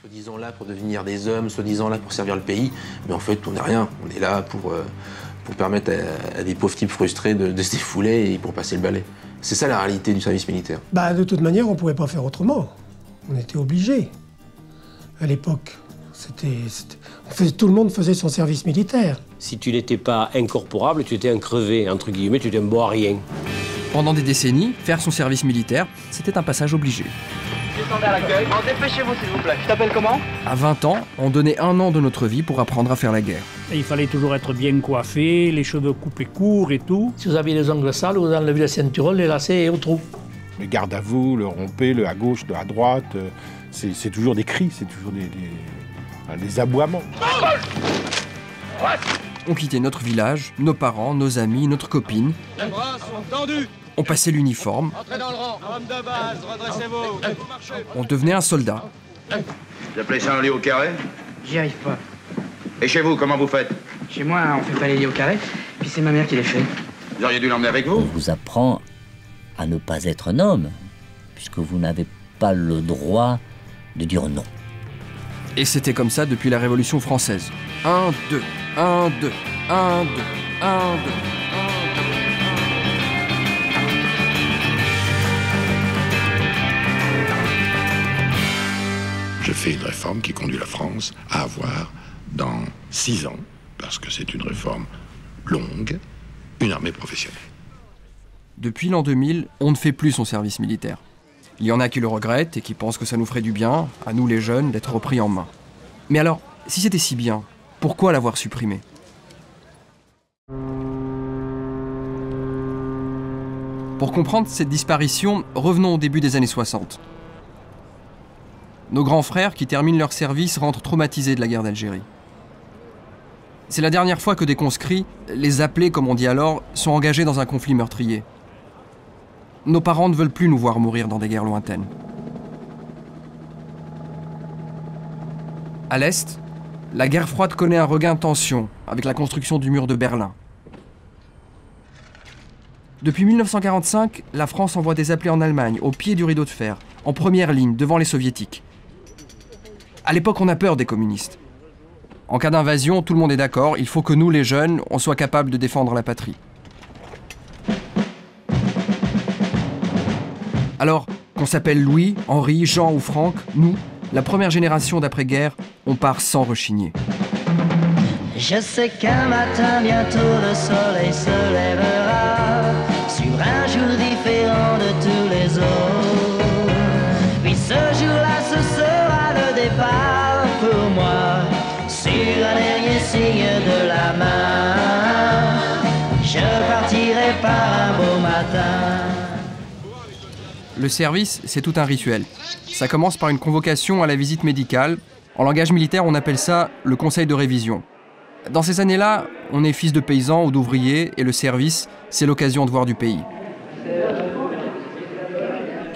Soi-disant là pour devenir des hommes, soi-disant là pour servir le pays, mais en fait on n'est rien. On est là pour permettre à des pauvres types frustrés de se défouler et pour passer le balai. C'est ça la réalité du service militaire. Bah, de toute manière, on ne pouvait pas faire autrement. On était obligés. À l'époque, tout le monde faisait son service militaire. Si tu n'étais pas incorporable, tu étais un crevé, entre guillemets, tu étais un bon à rien. Pendant des décennies, faire son service militaire, c'était un passage obligé. Descendez à l'accueil. Dépêchez-vous s'il vous plaît. Tu t'appelles comment? À 20 ans, on donnait 1 an de notre vie pour apprendre à faire la guerre. Et il fallait toujours être bien coiffé, les cheveux coupés courts et tout. Si vous aviez les ongles sales, vous enlevez la ceinture, les lacets et au trou. Le garde à vous, le rompé, le à gauche, le à droite, c'est toujours des cris, c'est toujours des aboiements. On quittait notre village, nos parents, nos amis, notre copine. Les bras sont tendus. On passait l'uniforme. Entrez dans le rang. Homme de base, redressez-vous. On devenait un soldat. Vous appelez ça un lit au carré? J'y arrive pas. Et chez vous, comment vous faites? Chez moi, on fait pas les lits au carré, puis c'est ma mère qui les fait. Vous auriez dû l'emmener avec vous? On vous apprend à ne pas être un homme, puisque vous n'avez pas le droit de dire non. Et c'était comme ça depuis la Révolution française. 1, 2, 1, 2, 1, 2, 1, 2. Je fais une réforme qui conduit la France à avoir, dans 6 ans, parce que c'est une réforme longue, une armée professionnelle. Depuis l'an 2000, on ne fait plus son service militaire. Il y en a qui le regrettent et qui pensent que ça nous ferait du bien, à nous les jeunes, d'être repris en main. Mais alors, si c'était si bien, pourquoi l'avoir supprimé? Pour comprendre cette disparition, revenons au début des années 60. Nos grands frères qui terminent leur service rentrent traumatisés de la guerre d'Algérie. C'est la dernière fois que des conscrits, les appelés comme on dit alors, sont engagés dans un conflit meurtrier. Nos parents ne veulent plus nous voir mourir dans des guerres lointaines. À l'Est, la guerre froide connaît un regain de tension avec la construction du mur de Berlin. Depuis 1945, la France envoie des appelés en Allemagne, au pied du rideau de fer, en première ligne, devant les soviétiques. À l'époque, on a peur des communistes. En cas d'invasion, tout le monde est d'accord, il faut que nous, les jeunes, on soit capables de défendre la patrie. Alors, qu'on s'appelle Louis, Henri, Jean ou Franck, nous, la première génération d'après-guerre, on part sans rechigner. Je sais qu'un matin, bientôt, le soleil se lèvera sur un jour différent de tous les autres. Puis ce jour-là, ce sera le départ pour moi, sur un dernier signe de la main. Je partirai par un beau matin. Le service, c'est tout un rituel. Ça commence par une convocation à la visite médicale. En langage militaire, on appelle ça le conseil de révision. Dans ces années-là, on est fils de paysans ou d'ouvriers et le service, c'est l'occasion de voir du pays.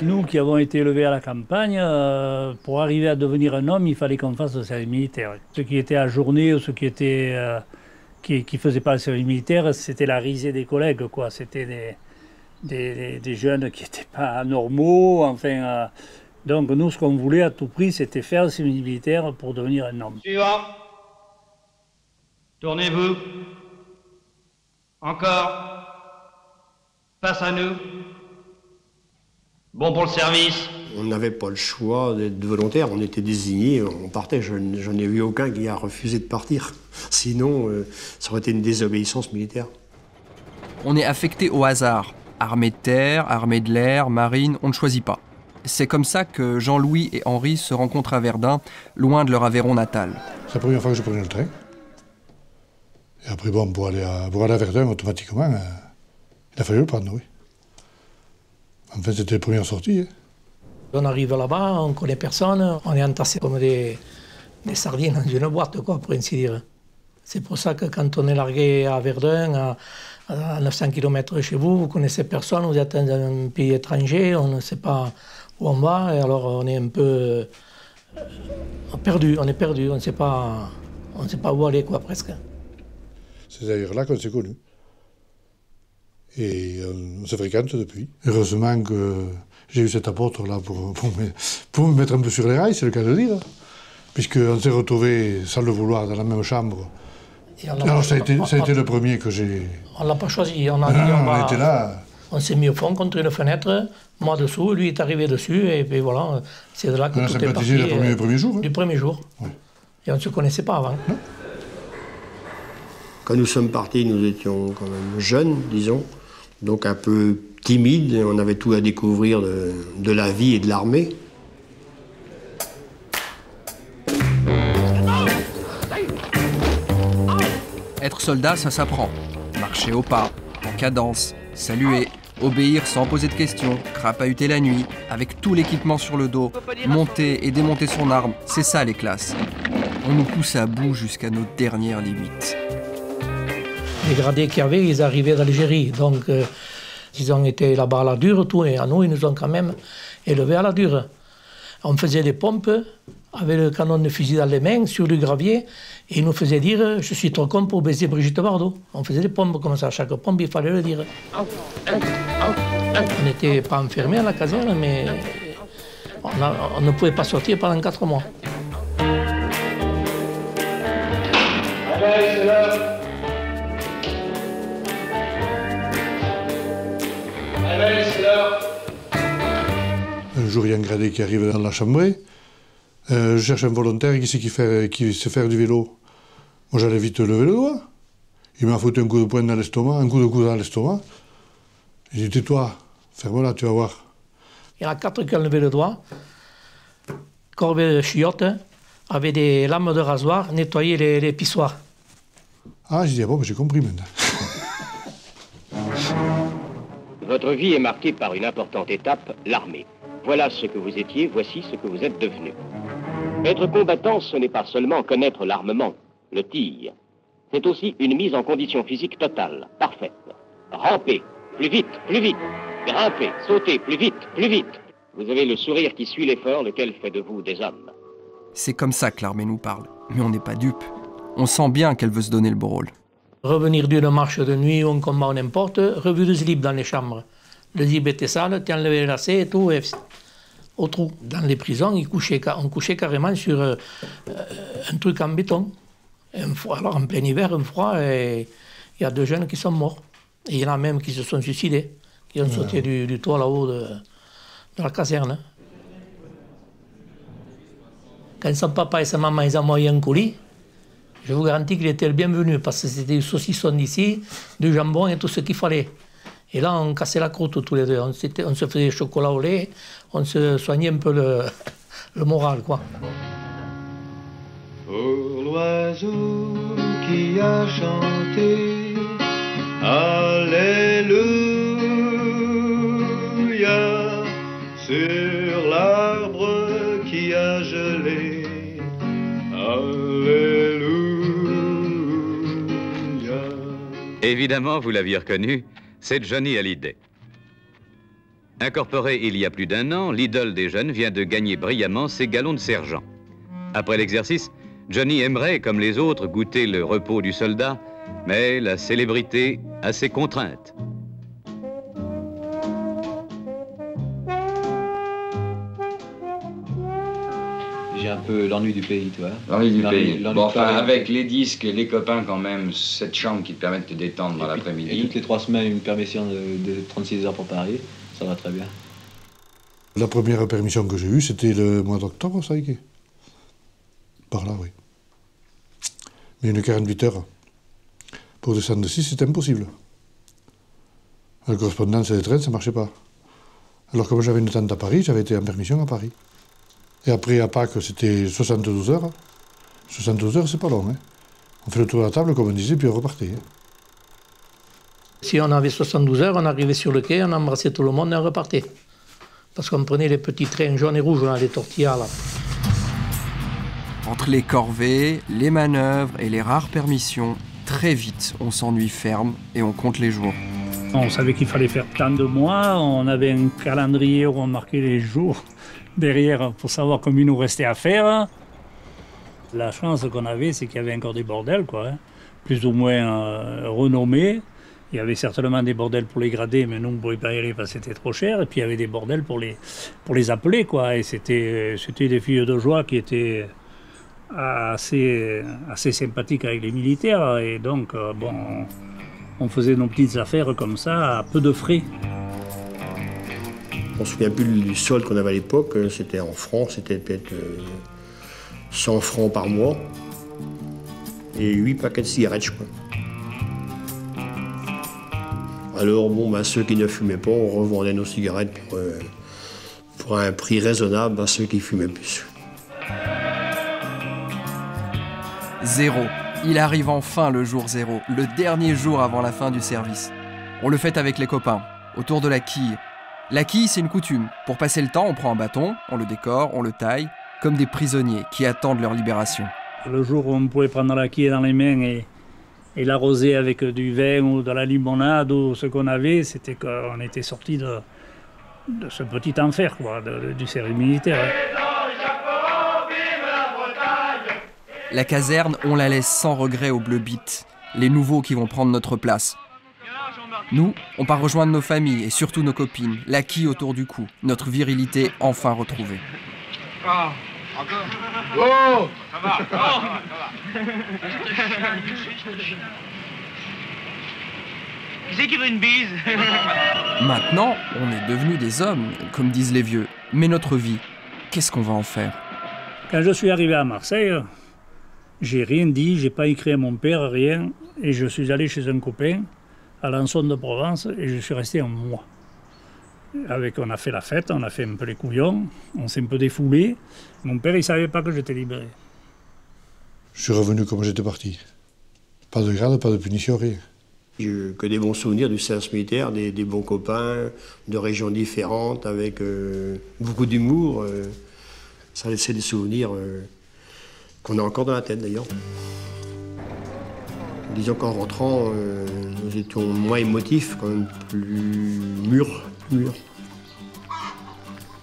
Nous qui avons été élevés à la campagne, pour arriver à devenir un homme, il fallait qu'on fasse le service militaire. Ceux qui étaient à journée ou ceux qui étaient qui faisaient pas le service militaire, c'était la risée des collègues, quoi. C'était des jeunes qui n'étaient pas normaux, enfin. Donc nous, ce qu'on voulait à tout prix, c'était faire le service militaire pour devenir un homme. Suivant. Tournez-vous. Encore. Face à nous. Bon pour le service. On n'avait pas le choix d'être volontaire, on était désignés, on partait. Je n'ai vu aucun qui a refusé de partir. Sinon, ça aurait été une désobéissance militaire. On est affecté au hasard. Armée de terre, armée de l'air, marine, on ne choisit pas. C'est comme ça que Jean-Louis et Henri se rencontrent à Verdun, loin de leur Aveyron natal. C'est la première fois que je prenais le train. Et après, bon, pour aller à Verdun, automatiquement, il a fallu le prendre, oui. En fait, c'était la première sortie. Hein. On arrive là-bas, on ne connaît personne, on est entassés comme des sardines dans une boîte, quoi, pour ainsi dire. C'est pour ça que quand on est largué à Verdun, à 900 km de chez vous, vous ne connaissez personne, vous êtes dans un pays étranger, on ne sait pas où on va, et alors on est un peu perdu, on ne sait pas où aller, quoi, presque. C'est d'ailleurs là qu'on s'est connus. Et on se fréquente depuis. Heureusement que j'ai eu cet apôtre-là pour me mettre un peu sur les rails, c'est le cas de dire. puisqu'on s'est retrouvés, sans le vouloir, dans la même chambre. Alors ça a été le premier que j'ai... On ne l'a pas choisi, on a dit on était là. On s'est mis au fond contre une fenêtre, moi dessous, lui est arrivé dessus, et puis voilà, c'est de là que on tout a est parti. Le premier jour. Du premier jour. Oui. Et on ne se connaissait pas avant. Non. Quand nous sommes partis, nous étions quand même jeunes, disons, donc un peu timides, et on avait tout à découvrir de la vie et de l'armée. Être soldat, ça s'apprend. Marcher au pas, en cadence, saluer, obéir sans poser de questions, crapahuter la nuit, avec tout l'équipement sur le dos, monter et démonter son arme, c'est ça les classes. On nous pousse à bout jusqu'à nos dernières limites. Les gradés qu'il y avait, ils arrivaient d'Algérie, donc ils ont été là-bas à la dure, tout, et à nous, ils nous ont quand même élevés à la dure. On faisait des pompes avec le canon de fusil dans les mains, sur du gravier, et ils nous faisaient dire « Je suis trop con pour baiser Brigitte Bardot ». On faisait des pompes comme ça, à chaque pompe, il fallait le dire. On n'était pas enfermés à la caserne, mais on ne pouvait pas sortir pendant 4 mois. Allez, c'est l'heure. Allez, c'est l'heure. Un jour, il y a un gradé qui arrive dans la chambrée. Je cherche un volontaire qui sait faire du vélo. Moi, j'allais vite lever le doigt. Il m'a foutu un coup de poing dans l'estomac, un coup de coude dans l'estomac. Il dit, tais-toi, ferme-la, tu vas voir. Il y en a 4 qui ont levé le doigt. Corvée de chiottes, avec des lames de rasoir, nettoyer les pissoirs. Ah, j'ai dit, ah bon, j'ai compris maintenant. Votre vie est marquée par une importante étape, l'armée. Voilà ce que vous étiez, voici ce que vous êtes devenu. Être combattant, ce n'est pas seulement connaître l'armement, le tir. C'est aussi une mise en condition physique totale, parfaite. Ramper, plus vite, grimper, sauter, plus vite. Vous avez le sourire qui suit l'effort, lequel fait de vous des hommes. C'est comme ça que l'armée nous parle, mais on n'est pas dupes. On sent bien qu'elle veut se donner le beau rôle. Revenir d'une marche de nuit ou un combat ou n'importe, revue de slip dans les chambres. Le slip était sale, tu enlevais les lacets et tout, et au trou. Dans les prisons, on couchait carrément sur un truc en béton. Alors en plein hiver, un froid, et il y a 2 jeunes qui sont morts. Et il y en a même qui se sont suicidés, qui ont sauté du toit là-haut de la caserne. Quand son papa et sa maman ils ont envoyé un colis, je vous garantis qu'il était le bienvenu, parce que c'était du saucisson d'ici, du jambon et tout ce qu'il fallait. Et là, on cassait la croûte tous les deux. On se faisait chocolat au lait, on se soignait un peu le moral, quoi. Pour l'oiseau qui a chanté Alléluia, sur l'arbre qui a gelé Alléluia. Évidemment, vous l'aviez reconnu, c'est Johnny Hallyday. Incorporé il y a plus d'1 an, l'idole des jeunes vient de gagner brillamment ses galons de sergent. Après l'exercice, Johnny aimerait, comme les autres, goûter le repos du soldat, mais la célébrité a ses contraintes. J'ai un peu l'ennui du pays, tu vois. L'ennui du pays. Bon, enfin, avec les disques et les copains, quand même, cette chambre qui te permet de te détendre dans l'après-midi. Et toutes les 3 semaines, une permission de 36 heures pour Paris, ça va très bien. La première permission que j'ai eue, c'était le mois d'octobre, ça y est. Par là, oui. Mais une 48 heures. Pour descendre de 6, c'était impossible. La correspondance des trains, ça ne marchait pas. Alors, comme j'avais une tante à Paris, j'avais été en permission à Paris. Et après, à Pâques, c'était 72 heures. 72 heures, c'est pas long, hein. On fait le tour de la table, comme on disait, puis on repartait. Hein. Si on avait 72 heures, on arrivait sur le quai, on embrassait tout le monde et on repartait. Parce qu'on prenait les petits trains jaunes et rouges, les tortillas, là. Entre les corvées, les manœuvres et les rares permissions, très vite, on s'ennuie ferme et on compte les jours. On savait qu'il fallait faire plein de mois, on avait un calendrier où on marquait les jours derrière pour savoir combien il nous restait à faire. La chance qu'on avait, c'est qu'il y avait encore des bordels, quoi, hein, plus ou moins renommés. Il y avait certainement des bordels pour les gradés, mais nous, on ne pouvait pas y aller parce que c'était trop cher. Et puis il y avait des bordels pour les appeler, quoi. Et c'était des filles de joie qui étaient assez sympathique avec les militaires. Et donc, on faisait nos petites affaires comme ça, à peu de frais. On ne se souvient plus du solde qu'on avait à l'époque. C'était en francs, c'était peut-être 100 francs par mois. Et 8 paquets de cigarettes, je crois. Alors, ceux qui ne fumaient pas, on revendait nos cigarettes pour un prix raisonnable à ceux qui fumaient plus. 0. Il arrive enfin le jour 0, le dernier jour avant la fin du service. On le fête avec les copains, autour de la quille. La quille, c'est une coutume. Pour passer le temps, on prend un bâton, on le décore, on le taille, comme des prisonniers qui attendent leur libération. Le jour où on pouvait prendre la quille dans les mains et l'arroser avec du vin ou de la limonade ou ce qu'on avait, c'était qu'on était sorti de ce petit enfer, quoi, du service militaire. La caserne, on la laisse sans regret aux Bleu Beat, les nouveaux qui vont prendre notre place. Nous, on part rejoindre nos familles et surtout nos copines, la quille autour du cou, notre virilité enfin retrouvée. Ah, encore. Oh, ça va, ça va. Qui c'est qui veut une bise? Maintenant, on est devenus des hommes, comme disent les vieux. Mais notre vie, qu'est-ce qu'on va en faire? Quand je suis arrivé à Marseille, j'ai rien dit, j'ai pas écrit à mon père, rien. Et je suis allé chez un copain, à Lançon de Provence, et je suis resté un mois. On a fait la fête, on a fait un peu les couillons, on s'est un peu défoulé. Mon père, il savait pas que j'étais libéré. Je suis revenu comme j'étais parti. Pas de grade, pas de punition, rien. J'ai que des bons souvenirs du service militaire, des bons copains, de régions différentes, avec beaucoup d'humour. Ça laissait des souvenirs qu'on a encore dans la tête, d'ailleurs. Disons qu'en rentrant, nous étions moins émotifs, quand même plus mûrs.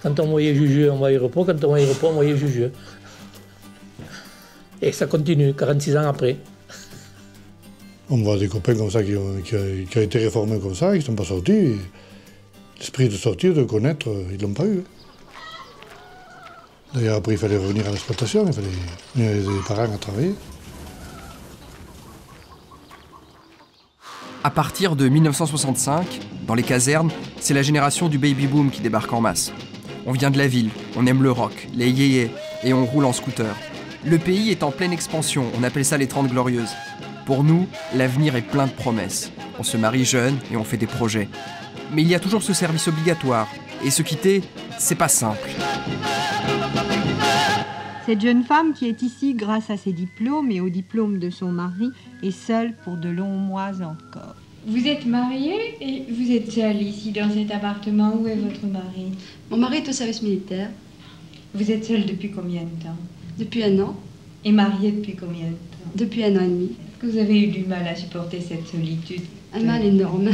Quand on voyait Juju, on voyait repos. Quand on voyait repos, on voyait Juju. Et ça continue, 46 ans après. On voit des copains comme ça qui ont été réformés comme ça, qui ne sont pas sortis. L'esprit de sortir, de connaître, ils ne l'ont pas eu. D'ailleurs, après, il fallait revenir à l'exploitation, il fallait venir les parents à travailler. À partir de 1965, dans les casernes, c'est la génération du baby-boom qui débarque en masse. On vient de la ville, on aime le rock, les yéyés, et on roule en scooter. Le pays est en pleine expansion, on appelle ça les 30 Glorieuses. Pour nous, l'avenir est plein de promesses. On se marie jeune et on fait des projets. Mais il y a toujours ce service obligatoire, et se quitter, c'est pas simple. Cette jeune femme qui est ici grâce à ses diplômes et au diplôme de son mari est seule pour de longs mois encore. Vous êtes mariée et vous êtes seule ici dans cet appartement. Où est votre mari? Mon mari est au service militaire. Vous êtes seule depuis combien de temps? Depuis 1 an. Et mariée depuis combien de temps? Depuis 1 an et demi. Est-ce que vous avez eu du mal à supporter cette solitude? Un mal énorme.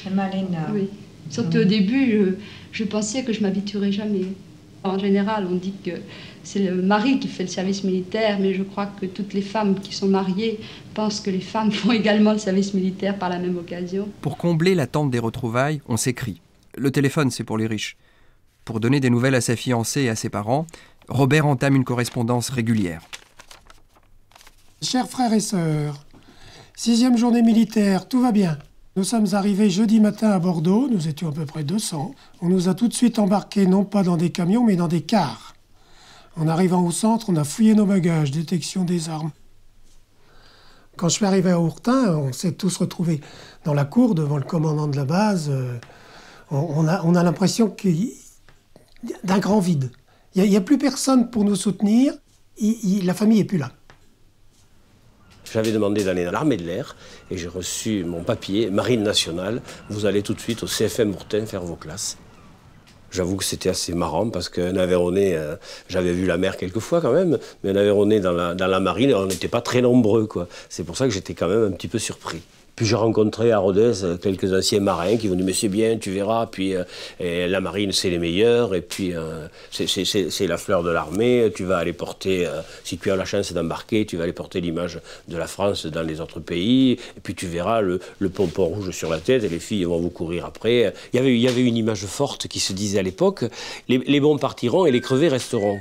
Un mal énorme. Oui. Surtout au début, je pensais que je m'habituerais jamais. En général, on dit que c'est le mari qui fait le service militaire, mais je crois que toutes les femmes qui sont mariées pensent que les femmes font également le service militaire par la même occasion. Pour combler l'attente des retrouvailles, on s'écrit. Le téléphone, c'est pour les riches. Pour donner des nouvelles à sa fiancée et à ses parents, Robert entame une correspondance régulière. Chers frères et sœurs, 6e journée militaire, tout va bien. Nous sommes arrivés jeudi matin à Bordeaux, nous étions à peu près 200. On nous a tout de suite embarqués, non pas dans des camions, mais dans des cars. En arrivant au centre, on a fouillé nos bagages, détection des armes. Quand je suis arrivé à Ourtin, on s'est tous retrouvés dans la cour devant le commandant de la base. On a l'impression d'un grand vide. Il n'y a plus personne pour nous soutenir, la famille n'est plus là. J'avais demandé d'aller dans l'armée de l'air et j'ai reçu mon papier, Marine nationale. Vous allez tout de suite au CFM Ourtin faire vos classes. J'avoue que c'était assez marrant parce qu'un Aveyronais, j'avais vu la mer quelques fois quand même, mais un Aveyronais dans la marine, on n'était pas très nombreux, quoi. C'est pour ça que j'étais quand même un petit peu surpris. Puis j'ai rencontré à Rodez quelques anciens marins qui m'ont dit « mais c'est bien, tu verras, puis la marine c'est les meilleurs, et puis c'est la fleur de l'armée, tu vas aller porter, si tu as la chance d'embarquer, tu vas aller porter l'image de la France dans les autres pays, et puis tu verras le pompon rouge sur la tête, et les filles vont vous courir après ». Il y avait une image forte qui se disait à l'époque « les bons partiront et les crevés resteront ».